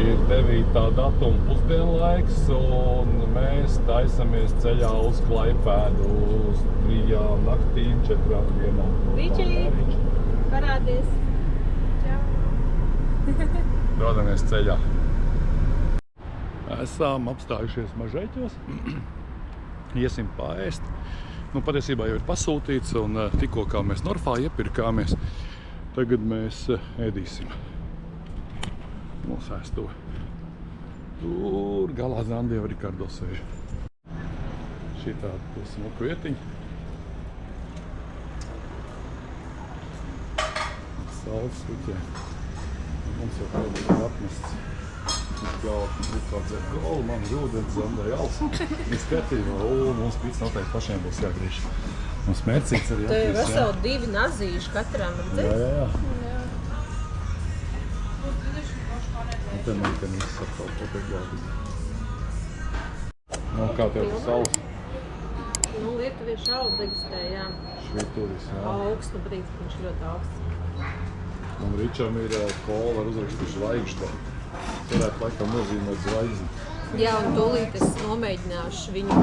Ir 9. datuma pusdienlaiks, un mēs taisamies ceļā uz Klaipēdu uz 3 naktīm, 4 dienām. Ričī, parādies! Čau! Dodamies ceļā. Esam apstājušies Mažeiķos. Iesim paēst. Patiesībā jau ir pasūtīts, un tikko kā mēs Norfā iepirkāmies, tagad mēs ēdīsim mūsu ēsto. Tur galā Zandieva Rikardo sēž. Šī tāda smuka vietiņa. Saules puķē. Mums jau kaut kā atmests. Kādzēt golu, man ūdens, Zandai als. Viss kārtībā, mums pīts noteikti pašiem būs jāgriež. Mums mērcīts arī Tev ir veseli 2 nazīši katram, redzēs? Jā. Un te man te viss atkal kaut ir galvīgi. Kā tev tas saules? Lietuvieši alu degustē, jā. Švituris, jā. Augstu brīdis, viņš ļoti augsts. Un Ričam ir kola ar uzrakstu zvaigžde. Varētu laikam nozīmēt zvaigzni. Jā, un tūlīt es nomēģināšu viņu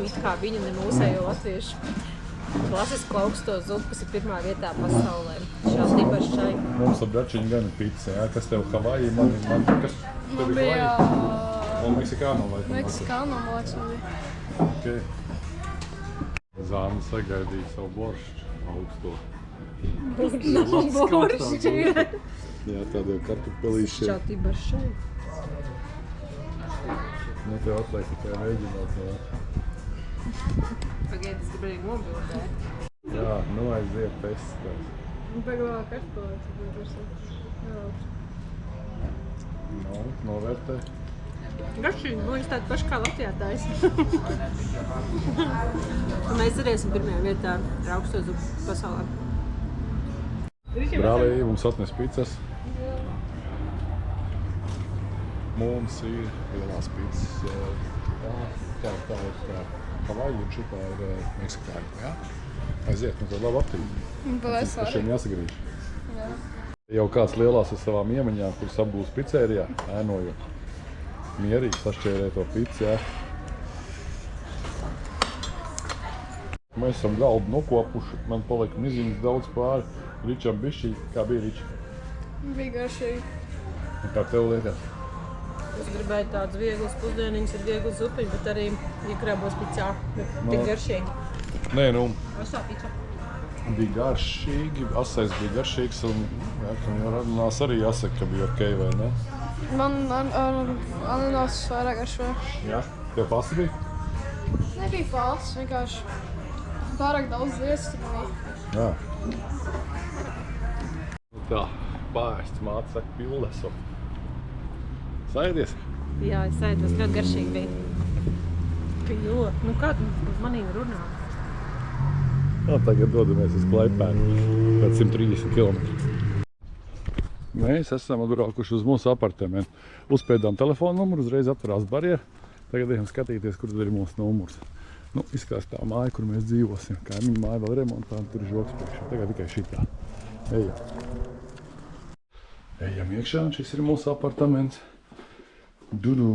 it kā viņu ne mūsējo latviešu klasisku augsto zupu, kas ir 1. vietā pasaulē. Šādi par šai. Mums ar Bračiņu gan ir pizza, jā. Kas tev Havaji? Kas tev ir Havaji? Un Meksikāno vai? Meksikāno, man liekas, man bija. Ok. Zāna sagaidīja savu boršķu augsto. Nav boršķi. Jā, tādiem kartupelīšiem. Šādi par šai. Tev atliek tikai mēģināt, jā. Pagaid, es gribu arī nobildēt. Jā, aiziet testās. Beglā kartulēs, bet Novērtē. Garšīgi, viņas tādi paši kā Latvijā taisa. Mēs arī esam 1. vietā ar augsto zupu pasaulē. Brālī, mums atnes pizzas. Mums ir lielās pizzas. Tā ir Havaji un šitā ir Meksikāņu, jā? Aiziet, mums ir laba aptība. Paldies, arī. Pašiem jāsagrīž. Jā. Jau kāds lielās ar savām iemaņām, kuras apgūst pizzērijā, ēnojot. Mierīgi sašķērē to pizzu, jā. Mēs esam galdu nokopuši, man palika miziņas daudz pāri. Ričam bišķī, kā bija Riči? Bija garšīgi. Un kā tev liekas? Es gribēju tādas vieglas pusdieniņas ar vieglu zupiņu, bet arī iekrābos pizzā. Tik garšīgi. Nē, Asā pizza. bija garšīgi, asais bija garšīgs un ananās arī jāsaka, ka bija ok, vai ne? Man ananās vairāk garšo. Jā? Tev pasta bija? Nebija fals, vienkārši pārāk daudz lietas tur bija. Jā. Tā, pārēsts māte saka pildeso. Saidies? Jā, es ēdu, tas ļoti garšīgi bija. Jo, kā tu manīm runā? Tagad dodamies uz Klaipēdu, pēc 130 km. Mēs esam atbraukuši uz mūsu apartamentu. Uzspēdām telefonu numuru, uzreiz atverās barjera. Tagad ejam skatīties, kur ir mūsu numurs. Izskatās tā māja, kur mēs dzīvosim. Kaimiņu māja vēl remontā, tur ir žoks priekšā. Tagad tikai šitā. Ejam iekšā, un šis ir mūsu apartaments. Dudu.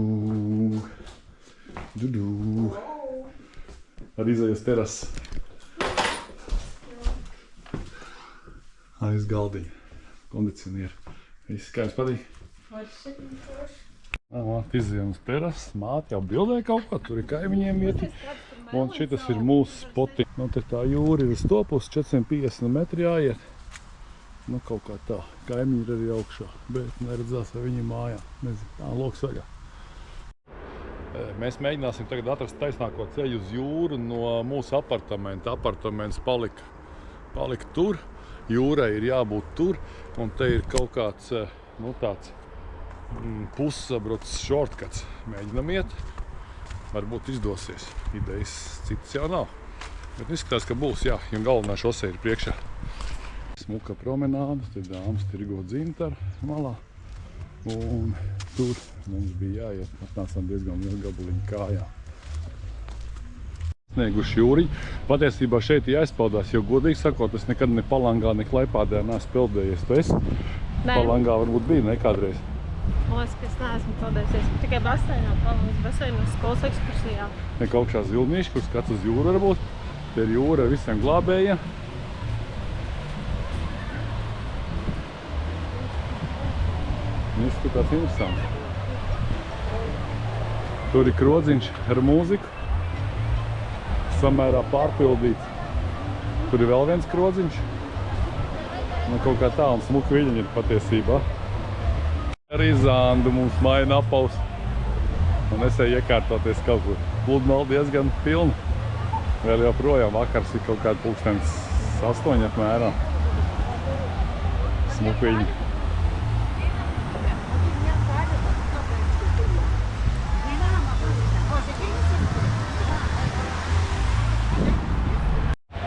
Ar izējas terases. Aiz galdiņa. Kondicionieri. Viss, kā jums patīk? Māte izējām uz terases. Māte jau bildē kaut ko. Tur ir kaimiņiem vieti. Un šitas ir mūsu spoti. Te tā jūra ir uz to pusi 450 metri jāiet. Kaut kā tā. Kaimiņi ir arī augšā. Bet neredzās, vai viņi mājā. Nezinu. Loks vaļā. Mēs mēģināsim tagad atrast taisnāko ceļu uz jūru no mūsu apartamenta. Apartaments palika tur. Jūrai ir jābūt tur. Un te ir kaut kāds tāds pussabrucis shortcuts. Mēģinam iet. Varbūt izdosies. Idejas citas jau nav. Bet izskatās, ka būs, jā. Jo galvenā šose ir priekšā. Smuka promenāda. Te dāmas tirgo dzintaru malā. Un tur mums bija jāiet. Atnācām diezgan lielu gabaliņu kājā. Snieguši jūriņu. Patiesībā šeit jāizpaudās, jo godīgi sakot, es nekad ne Palangā, ne Klaipādē neesmu peldējies. Tu esi? Nē. Palangā varbūt bija, ne kādreiz? Man liekas, ka es neesmu peldējusies. Tikai baseinā, Kalnijas baseinā, skolas ekskursijā. Ne kaut kā zilnīši, kur skats uz jūru varbūt. Te ir jūra ar visiem glābējiem. Izskatās interesanti. Tur ir krodziņš ar mūziku. Samērā pārpildīts. Tur ir vēl viens krodziņš. Nu, kaut kā tā un smuka viļņi ir patiesībā. Arī Zandu mums maina apaus. Un es eju iekārtoties kaut kur. Pludmale diezgan pilna. Vēl joprojām vakars ir kaut kāda 8 apmēram. Smuka viļņi.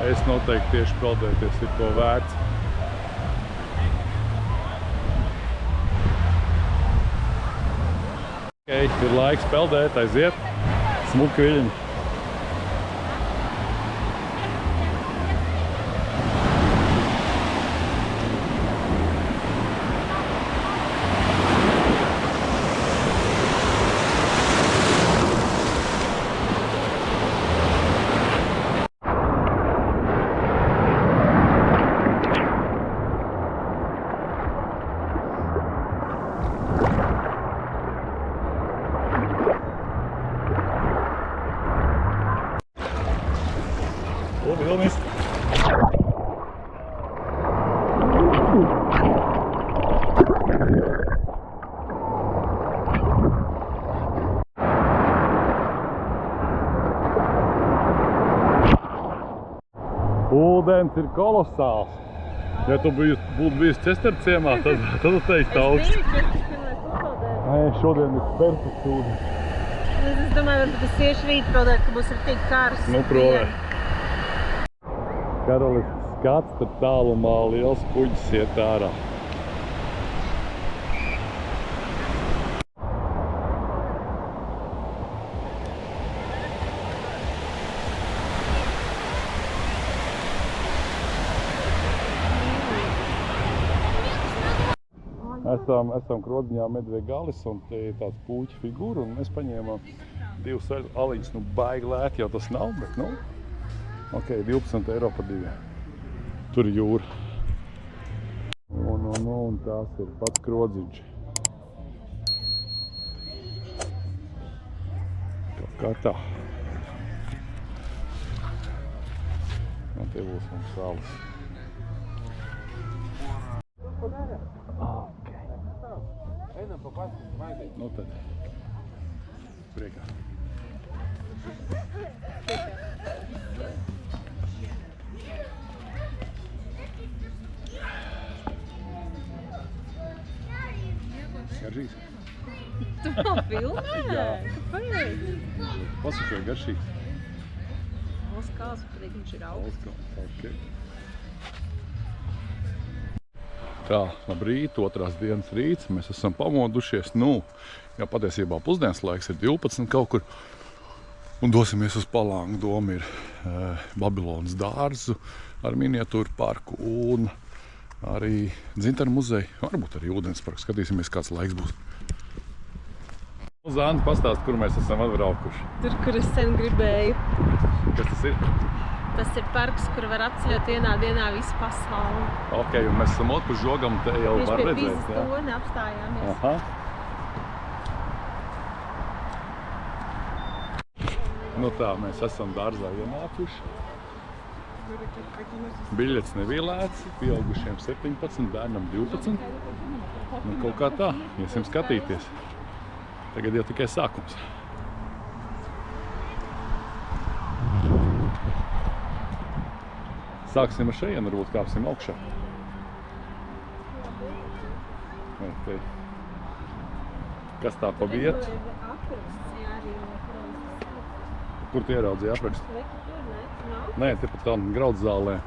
Es noteikti tieši peldēties ir to vērts. Ir laiks peldēt, aiziet. Smuka viļņi. Vilnis. Ūdens ir kolosāls. Ja tu būtu bijis Česterciemā, tad tu teiktu augstu. Es biju Česterciemā, papeldēt. Nē, šodien ir perfekts ūdens. Es domāju, varbūt es tieši rīt peldēt, ka būs arī karsts. Nu, provē. Karalis skats, tad tālumā liels kuģis iet ārā. Esam Krodziņā Medveja galis un te ir tāds puķa figūra un mēs paņēmām 2 aliņus, nu baigi lēti jau tas nav, bet nu, ok, 12 eiro par 2. Tur ir jūra. Un tās ir pats Krodziņš. Kaut kā tā. Un te būs mums salas. Nu tad, priekā. Garšīgs? Tu man filmē? Jā. Kāpēc? Pasaka, vai garšīgs? Oskāls, pateikt, viņš ir augsts. Okay. Tā, labrīt, 2. dienas rīts, mēs esam pamodušies, nu, jau patiesībā pusdienas laiks ir 12 kaut kur, un dosimies uz Palangu. Doma ir Babilonas dārzu ar miniatūru parku un arī Dzintaru muzeju, varbūt arī ūdensparku, skatīsimies, kāds laiks būs. Zandi, pastāst, kur mēs esam atbraukuši. Tur, kur es sen gribēju. Kas tas ir? Tas ir parks, kur var apceļot vienā dienā visu pasauli. Ok, un mēs esam otru žogam, te jau var redzēt, Tieši pie Pizas toni apstājāmies. Aha. Nu tā, mēs esam dārzā ienākuši. Biļets nebija lēts, pieaugušiem 17, bērnam 12. Nu kaut kā tā, iesim skatīties. Tagad jau tikai sākums. Sāksim ar šejienu, varbūt kāpsim augšā. Te. Kas tā pa vietu? Kur tu ieraudzīji aprakstu? Nē, te pat tā graudzālē.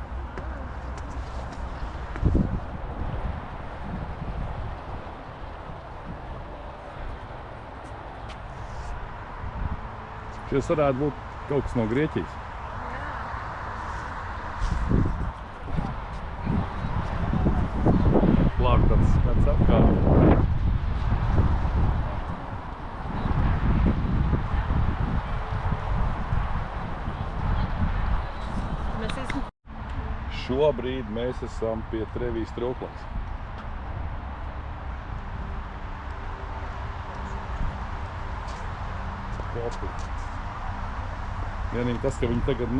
Šis varētu būt kaut kas no Grieķijas. Plāk tāds apkārt. šobrīd mēs esam pie Trevijas Trūklās. Vienīgi tas, ka viņi tagad,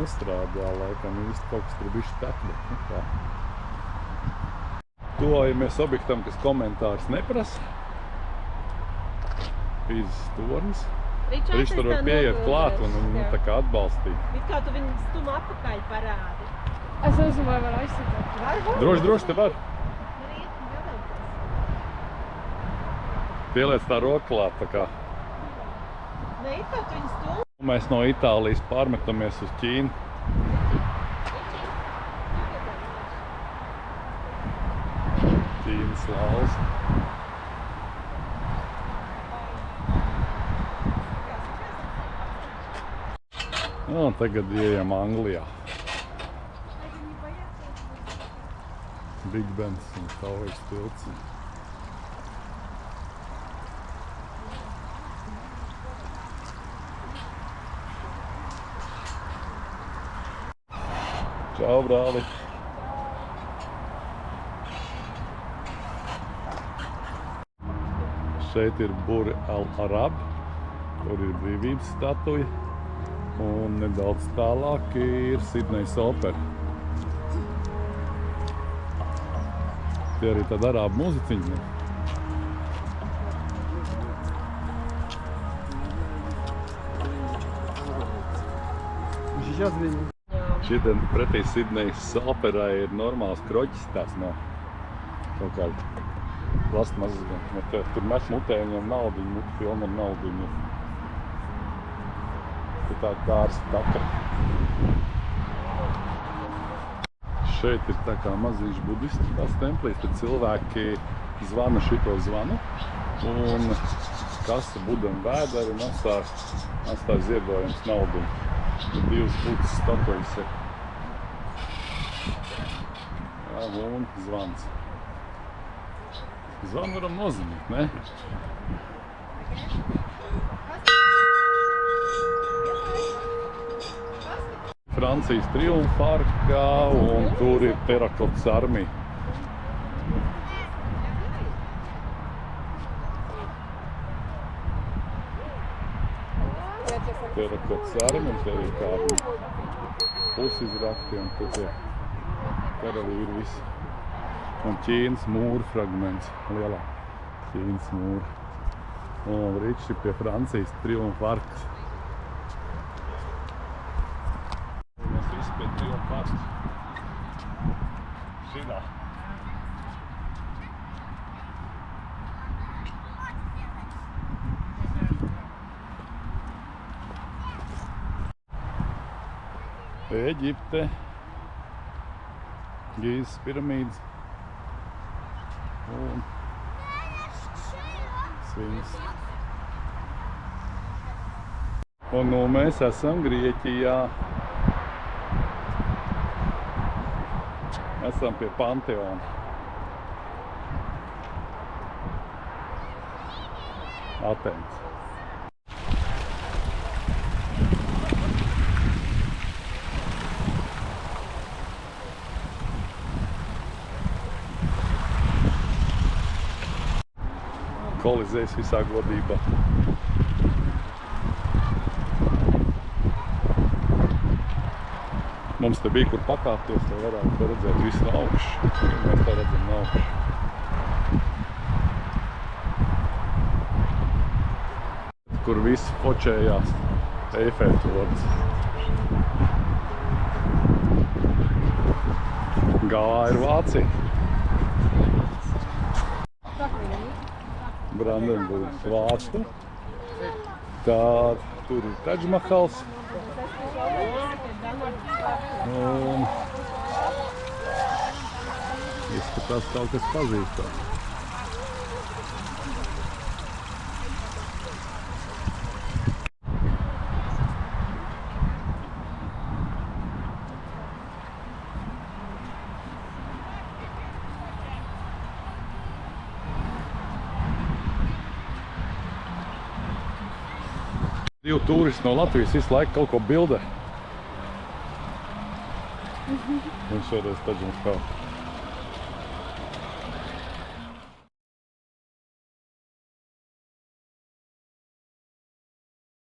nestrādā, laikam, īsti kaut kas tur bišķi tek, bet, kā. Tuvojamies objektam, kas komentārus neprasa. Pīzes tornis. Viņš tur var pieiet klāt un tā kā atbalstīt. It kā tu viņu stum atpakaļ parādi. Es nezinu, vai var aizsitāt. Droši te var. Pieliec tā roka klāt, tā kā. Ne, it kā tu viņu stum. Mēs no Itālijas pārmetamies uz Ķīnu. Ķīnas lauls. Un tagad ieejam Anglijā. Big Bens un Towers tilts. Čau, brāli! Šeit ir Burj Al Arab, tur ir brīvības statuja. Un nedaudz tālāk ir Sidnejas opera. Tie arī tāda arābu muziciņa. Šitien pretī Sidnejas operai ir normāls kroķis tās no kaut kāda plastmasas. Tur meš mutē viņiem naudiņu, mutu pilna ar naudiņu. Tāda dārza taka. Šeit ir tā kā mazīši budisti tās templīs, tad cilvēki zvana šito zvanu un kasa budam vēderi un atstāja ziedojums naudu. Ir divas putas statujas ir. Jā, un zvans. Zvanu varam nozīmēt, ne? Francijas triumfa arkā un tur ir Terakotas armija. Terakotas armija, te ir kādi pusizrakti un tur tie karavīri visi. Un Ķīnas mūra fragments, lielā Ķīnas mūra. Un riči pie Francijas triumfa arkas. Šitā. Eģipte, Gīzes piramīdas un Sfinks. Un mēs esam Grieķijā. Esam pie Panteona. Atēns. Kolizejs visā godībā. Mums te bija, kur pakāpties, lai varētu redzēt visu no augšu. Mēs tā redzam no augšu. Kur visi počējās Eiffeltornis. Gā ir Vācija. Brandenburgas Vācija. Tā tur ir Tadž Mahals. Un izskatās kaut kas pazīstams. Divi turisti no Latvijas visu laiku kaut ko bildē. Viņš šoreiz taģim kā.